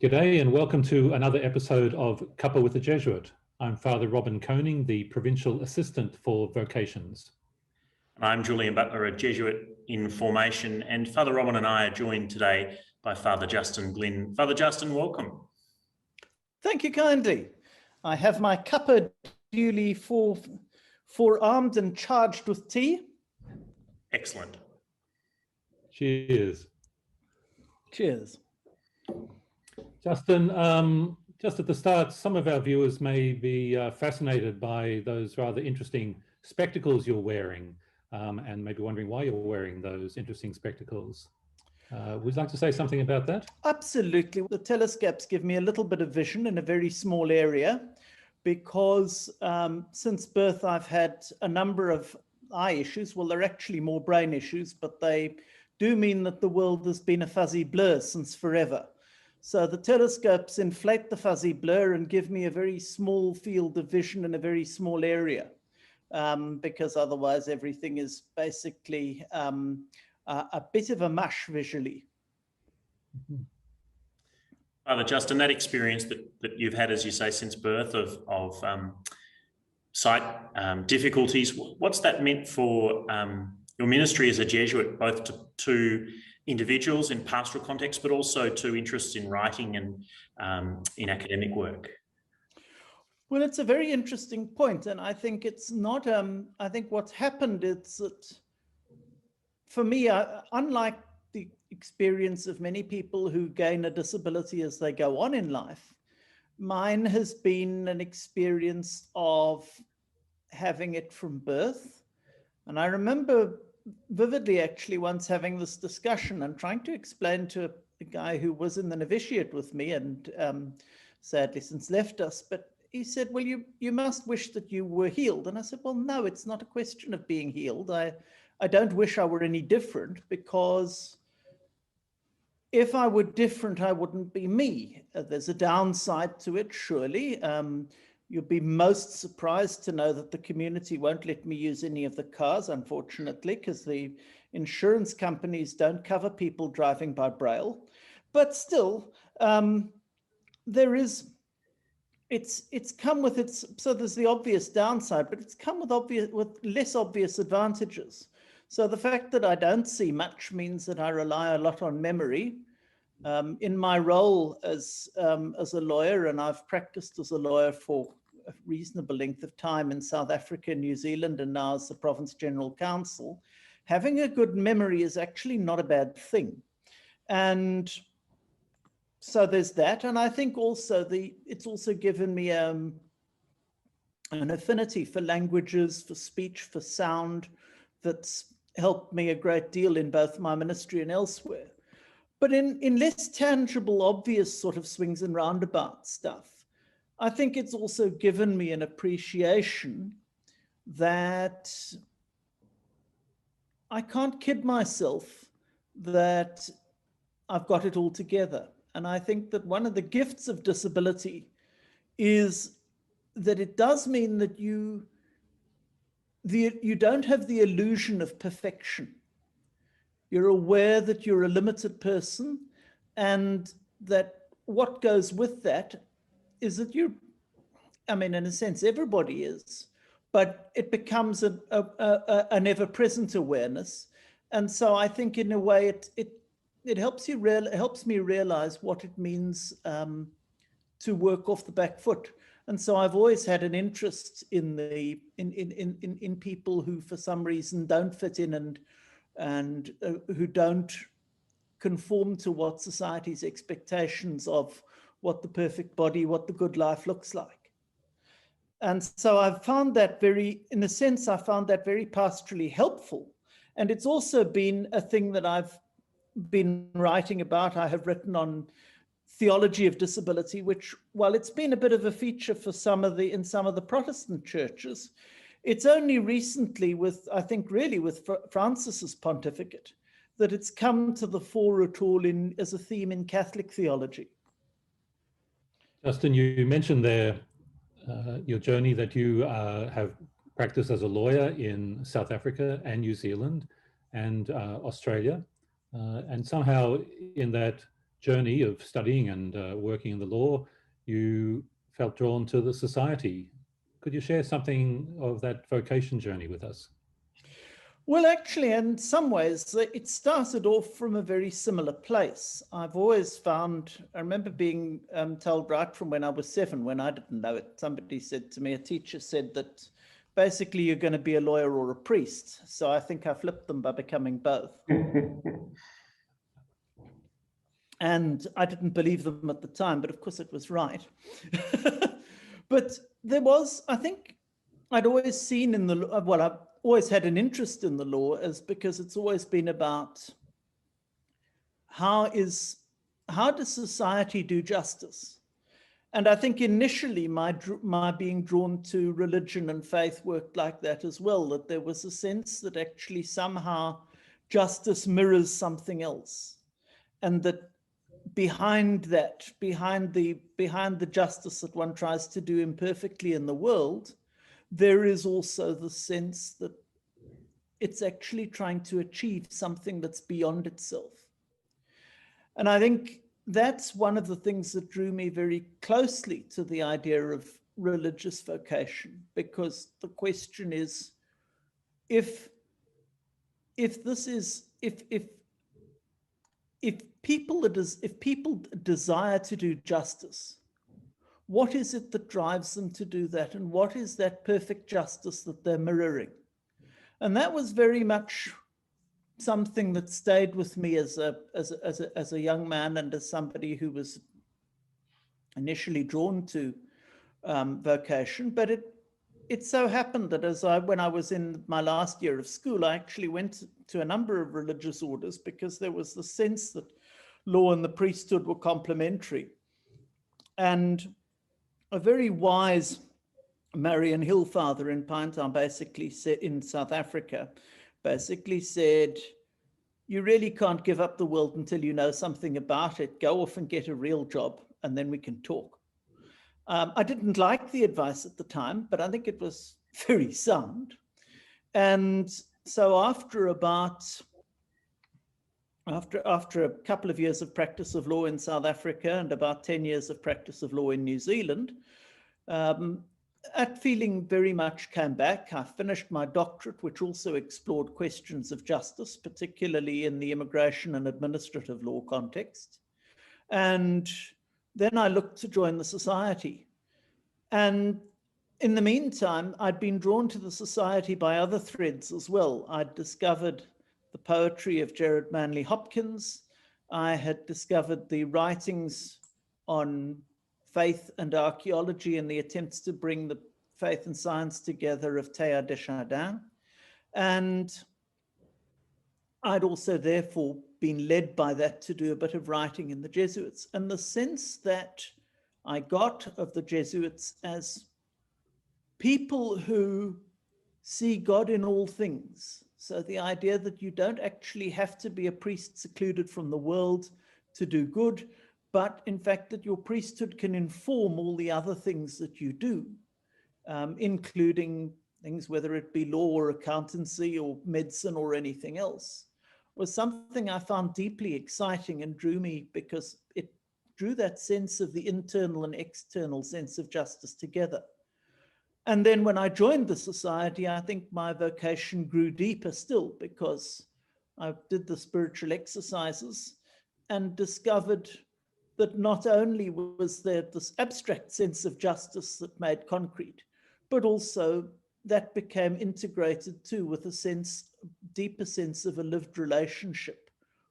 G'day and welcome to another episode of Cuppa with the Jesuit. I'm Father Robin Koning, the Provincial Assistant for Vocations. I'm Julian Butler, a Jesuit in formation, and Father Robin and I are joined today by Father Justin Glyn. Father Justin, welcome. Thank you kindly. I have my cuppa duly forearmed and charged with tea. Excellent. Cheers. Cheers. Justin, just at the start, some of our viewers may be fascinated by those rather interesting spectacles you're wearing and maybe wondering why you're wearing those interesting spectacles. Would you like to say something about that? Absolutely. The telescopes give me a little bit of vision in a very small area because since birth I've had a number of eye issues. Well, they're actually more brain issues, but they do mean that the world has been a fuzzy blur since forever. So the telescopes inflate the fuzzy blur and give me a very small field of vision in a very small area, because otherwise everything is basically a bit of a mush visually. Father Justin, that experience that you've had, as you say, since birth of sight difficulties, what's that meant for your ministry as a Jesuit, both to individuals in pastoral context, but also to interests in writing and in academic work? Well, it's a very interesting point, and I think it's not. I think what's happened is that, for me, unlike the experience of many people who gain a disability as they go on in life, mine has been an experience of having it from birth. And I remember vividly actually once having this discussion and trying to explain to a guy who was in the novitiate with me and sadly since left us, but he said, well, you must wish that you were healed. And I said, well, no, it's not a question of being healed. I don't wish I were any different, because if I were different, I wouldn't be me. There's a downside to it, surely. You'll be most surprised to know that the community won't let me use any of the cars, unfortunately, because the insurance companies don't cover people driving by braille. But still, it's come with its, so there's the obvious downside, but it's come with less obvious advantages. So the fact that I don't see much means that I rely a lot on memory. In my role as a lawyer, and I've practiced as a lawyer for a reasonable length of time in South Africa, New Zealand, and now as the Province General Counsel, having a good memory is actually not a bad thing. And so there's that. And I think also it's also given me an affinity for languages, for speech, for sound, that's helped me a great deal in both my ministry and elsewhere. But in less tangible, obvious sort of swings and roundabout stuff, I think it's also given me an appreciation that I can't kid myself that I've got it all together. And I think that one of the gifts of disability is that it does mean that you don't have the illusion of perfection. You're aware that you're a limited person, and that what goes with that is that I mean, in a sense, everybody is, but it becomes an ever-present awareness. And so I think in a way it helps me realize what it means to work off the back foot. And so I've always had an interest in people who for some reason don't fit in and who don't conform to what society's expectations of what the perfect body, what the good life looks like. And so I've found that in a sense, I found that very pastorally helpful. And it's also been a thing that I've been writing about. I have written on theology of disability, which, while it's been a bit of a feature for in some of the Protestant churches, it's only recently I think really with Francis's pontificate, that it's come to the fore at all as a theme in Catholic theology. Justin, you mentioned there your journey that you have practiced as a lawyer in South Africa and New Zealand and Australia. And somehow in that journey of studying and working in the law, you felt drawn to the society. Could you share something of that vocation journey with us? Well, actually, in some ways, it started off from a very similar place. I've always found, I remember being told right from when I was 7, when I didn't know it, somebody said to me, a teacher said that basically you're going to be a lawyer or a priest. So I think I flipped them by becoming both. And I didn't believe them at the time, but of course it was right. But there was, I think, I'd always seen in the, well, I've always had an interest in the law, as because it's always been about how does society do justice? And I think initially my being drawn to religion and faith worked like that as well, that there was a sense that actually somehow justice mirrors something else. And that behind that, behind the justice that one tries to do imperfectly in the world, there is also the sense that it's actually trying to achieve something that's beyond itself. And I think that's one of the things that drew me very closely to the idea of religious vocation, because the question is, if people desire to do justice, what is it that drives them to do that? And what is that perfect justice that they're mirroring? And that was very much something that stayed with me as a young man and as somebody who was initially drawn to vocation. But it so happened that when I was in my last year of school, I actually went to a number of religious orders, because there was the sense that law and the priesthood were complementary. And a very wise Marian Hill father in Pinetown basically said, in South Africa, basically said, you really can't give up the world until you know something about it. Go off and get a real job, and then we can talk. I didn't like the advice at the time, but I think it was very sound. And so after a couple of years of practice of law in South Africa and about 10 years of practice of law in New Zealand, that feeling very much came back. I finished my doctorate, which also explored questions of justice, particularly in the immigration and administrative law context. And then I looked to join the society. And in the meantime, I'd been drawn to the society by other threads as well. I'd discovered the poetry of Gerard Manley Hopkins. I had discovered the writings on faith and archaeology and the attempts to bring the faith and science together of Teilhard de Chardin. And I'd also therefore been led by that to do a bit of writing in the Jesuits. And the sense that I got of the Jesuits as people who see God in all things. So the idea that you don't actually have to be a priest secluded from the world to do good, but in fact that your priesthood can inform all the other things that you do, including things, whether it be law or accountancy or medicine or anything else, was something I found deeply exciting and drew me, because it drew that sense of the internal and external sense of justice together. And then when I joined the society, I think my vocation grew deeper still, because I did the spiritual exercises and discovered that not only was there this abstract sense of justice that made concrete, but also that became integrated too with a deeper sense of a lived relationship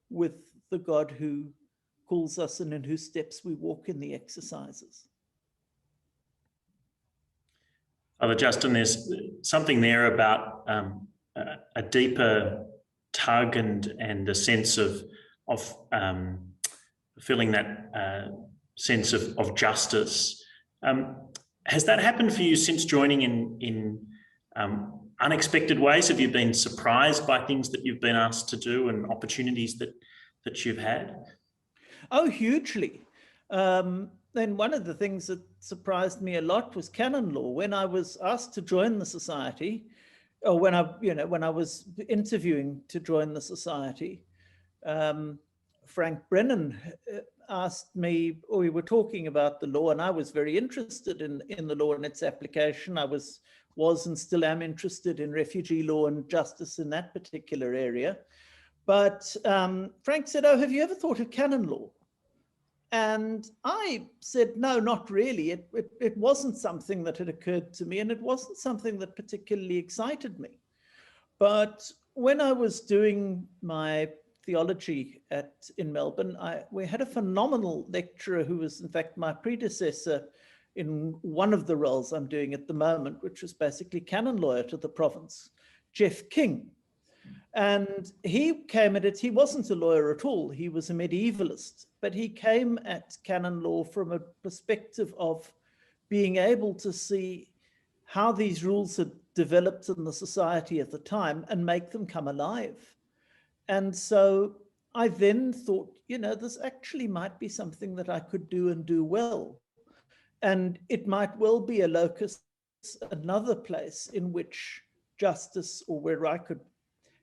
with the God who calls us and in whose steps we walk in the exercises. Father Justin, there's something there about a deeper tug and a sense of feeling that sense of justice. Has that happened for you since joining in unexpected ways? Have you been surprised by things that you've been asked to do and opportunities that you've had? Oh, hugely. Then one of the things that surprised me a lot was canon law. When I was asked to join the society, or when I was interviewing to join the society, Frank Brennan asked me, or we were talking about the law, and I was very interested in the law and its application. I was and still am interested in refugee law and justice in that particular area. But Frank said, "Oh, have you ever thought of canon law?" And I said, "No, not really. It wasn't something that had occurred to me, and it wasn't something that particularly excited me." But when I was doing my theology in Melbourne, we had a phenomenal lecturer who was, in fact, my predecessor in one of the roles I'm doing at the moment, which was basically canon lawyer to the province, Jeff King. And he came at it, he wasn't a lawyer at all, he was a medievalist, but he came at canon law from a perspective of being able to see how these rules had developed in the society at the time and make them come alive. And so I then thought, this actually might be something that I could do and do well. And it might well be a locus, another place in which justice, or where I could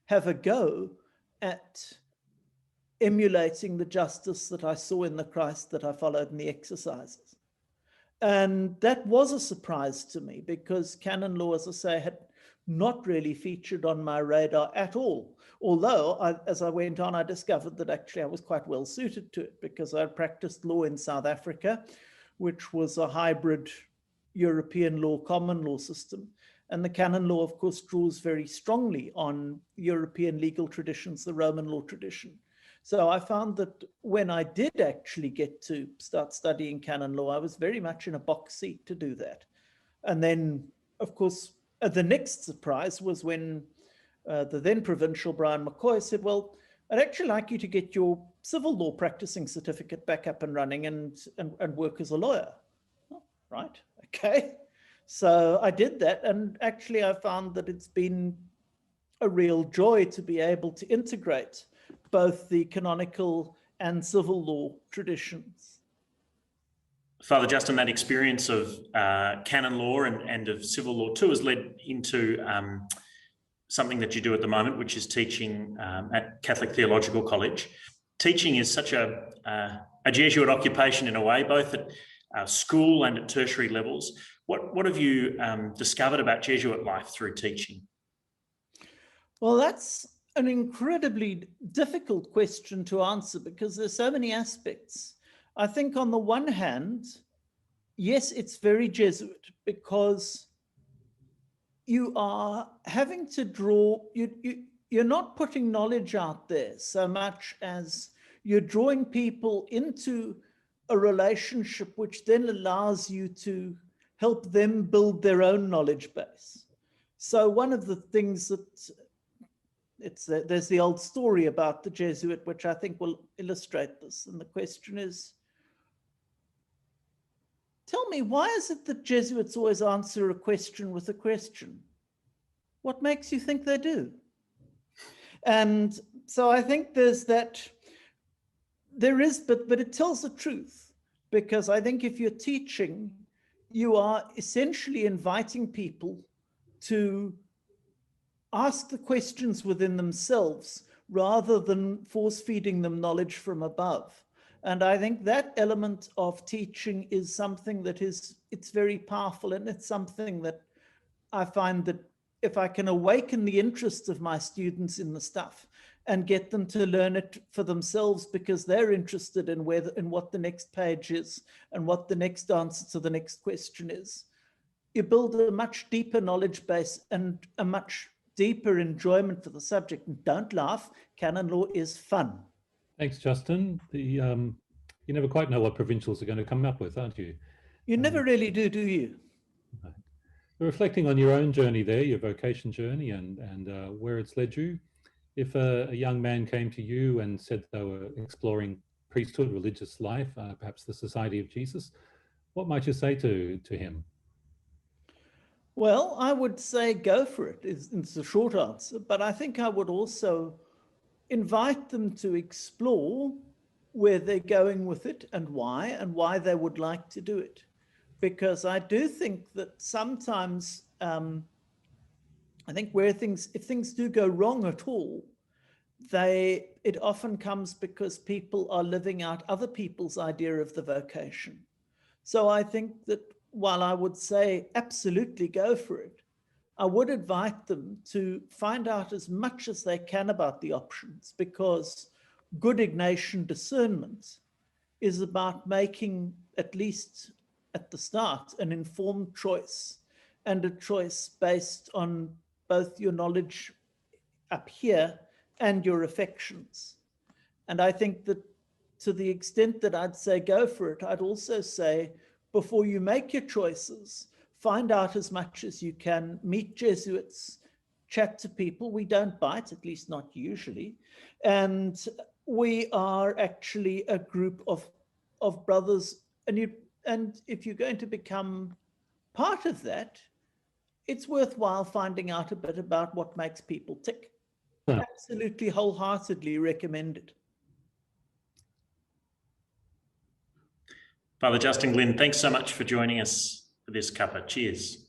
have a go at emulating the justice that I saw in the Christ that I followed in the exercises. And that was a surprise to me, because canon law, as I say, had not really featured on my radar at all. Although, as I went on, I discovered that actually I was quite well suited to it, because I practiced law in South Africa, which was a hybrid European law, common law system. And the canon law, of course, draws very strongly on European legal traditions, the Roman law tradition. So I found that when I did actually get to start studying canon law, I was very much in a box seat to do that. And then, of course, the next surprise was when the then provincial Brian McCoy said, "Well, I'd actually like you to get your civil law practicing certificate back up and running and work as a lawyer." Oh, right, okay. So I did that, and actually I found that it's been a real joy to be able to integrate both the canonical and civil law traditions. Father Justin, that experience of canon law and of civil law too has led into something that you do at the moment, which is teaching at Catholic Theological College. Teaching is such a Jesuit occupation in a way, both at school and at tertiary levels. What have you discovered about Jesuit life through teaching? Well, that's an incredibly difficult question to answer, because there's so many aspects. I think on the one hand, yes, it's very Jesuit, because you are having to draw, you're not putting knowledge out there so much as you're drawing people into a relationship which then allows you to help them build their own knowledge base. So one of the things that there's the old story about the Jesuit, which I think will illustrate this. And the question is, tell me, why is it that Jesuits always answer a question with a question? What makes you think they do? And so I think there's that, there is, but it tells the truth, because I think if you're teaching, you are essentially inviting people to ask the questions within themselves rather than force feeding them knowledge from above. And I think that element of teaching is something that it's very powerful, and it's something that I find that if I can awaken the interest of my students in the stuff and get them to learn it for themselves because they're interested in what the next page is and what the next answer to the next question is, you build a much deeper knowledge base and a much deeper enjoyment for the subject. And don't laugh, canon law is fun. Thanks, Justin. You never quite know what provincials are going to come up with, aren't you? You never really do you? Right. Reflecting on your own journey there, your vocation journey, and where it's led you, if a young man came to you and said they were exploring priesthood, religious life, perhaps the Society of Jesus, what might you say to him? Well, I would say go for it. It's a short answer, but I think I would also invite them to explore where they're going with it and why they would like to do it. Because I do think that sometimes, I think if things do go wrong at all, it often comes because people are living out other people's idea of the vocation. So I think that while I would say absolutely go for it, I would invite them to find out as much as they can about the options, because good Ignatian discernment is about making, at least at the start, an informed choice, and a choice based on both your knowledge up here and your affections. And I think that to the extent that I'd say go for it, I'd also say, before you make your choices, find out as much as you can, meet Jesuits, chat to people. We don't bite, at least not usually. And we are actually a group of brothers. And if you're going to become part of that, it's worthwhile finding out a bit about what makes people tick. Yeah. Absolutely wholeheartedly recommended. Father Justin Glyn, thanks so much for joining us for this cuppa. Cheers.